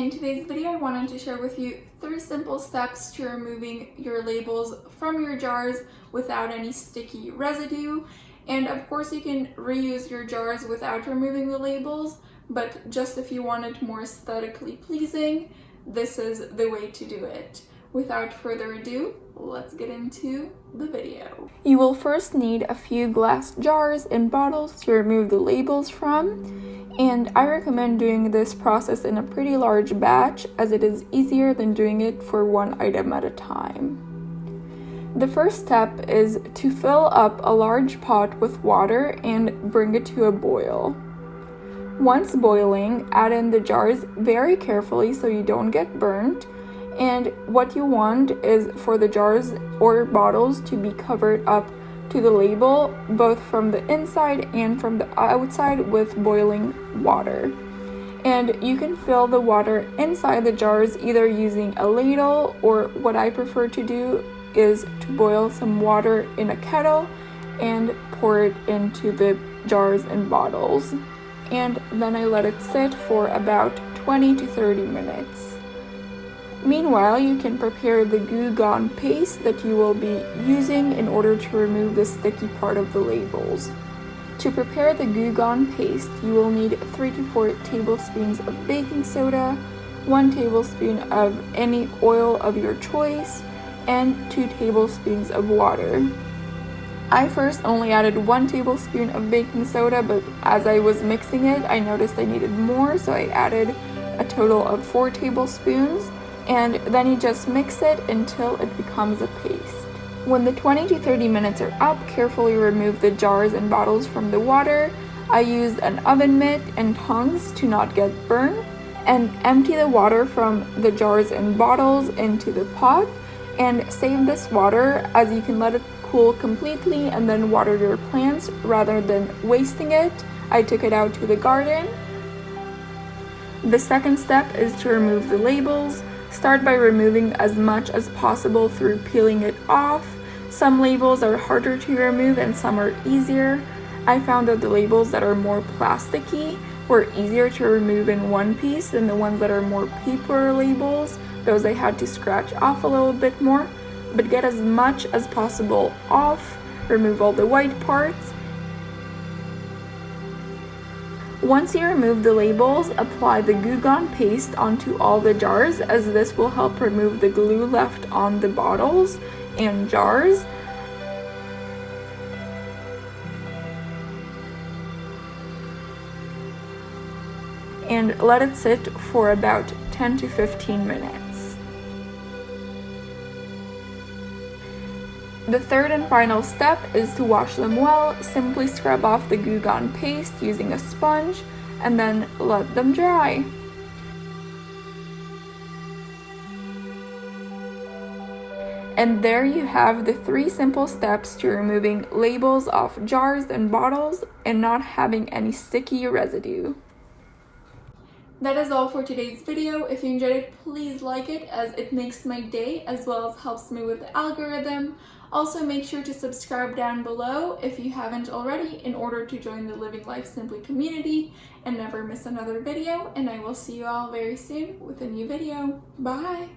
In today's video, I wanted to share with you 3 simple steps to removing your labels from your jars without any sticky residue. And of course you can reuse your jars without removing the labels, but just if you want it more aesthetically pleasing, this is the way to do it. Without further ado, let's get into the video. You will first need a few glass jars and bottles to remove the labels from, and I recommend doing this process in a pretty large batch as it is easier than doing it for one item at a time. The first step is to fill up a large pot with water and bring it to a boil. Once boiling, add in the jars very carefully so you don't get burnt. And what you want is for the jars or bottles to be covered up to the label, both from the inside and from the outside, with boiling water. And you can fill the water inside the jars either using a ladle, or what I prefer to do is to boil some water in a kettle and pour it into the jars and bottles. And then I let it sit for about 20 to 30 minutes. Meanwhile, you can prepare the Goo Gone paste that you will be using in order to remove the sticky part of the labels. To prepare the Goo Gone paste, you will need 3 to 4 tablespoons of baking soda, 1 tablespoon of any oil of your choice, and 2 tablespoons of water. I first only added 1 tablespoon of baking soda, but as I was mixing it, I noticed I needed more, so I added a total of 4 tablespoons. And then you just mix it until it becomes a paste. When the 20 to 30 minutes are up, carefully remove the jars and bottles from the water. I used an oven mitt and tongs to not get burned, and empty the water from the jars and bottles into the pot, and save this water as you can let it cool completely and then water your plants rather than wasting it. I took it out to the garden. The second step is to remove the labels. Start by removing as much as possible through peeling it off. Some labels are harder to remove and some are easier. I found that the labels that are more plasticky were easier to remove in one piece than the ones that are more paper labels. Those I had to scratch off a little bit more, but get as much as possible off. Remove all the white parts. Once you remove the labels, apply the Goo Gone paste onto all the jars, as this will help remove the glue left on the bottles and jars. And let it sit for about 10 to 15 minutes. The third and final step is to wash them well. Simply scrub off the Goo Gone paste using a sponge and then let them dry. And there you have the 3 simple steps to removing labels off jars and bottles and not having any sticky residue. That is all for today's video. If you enjoyed it, please like it, as it makes my day as well as helps me with the algorithm. Also, make sure to subscribe down below if you haven't already in order to join the Living Life Simply community and never miss another video. And I will see you all very soon with a new video. Bye!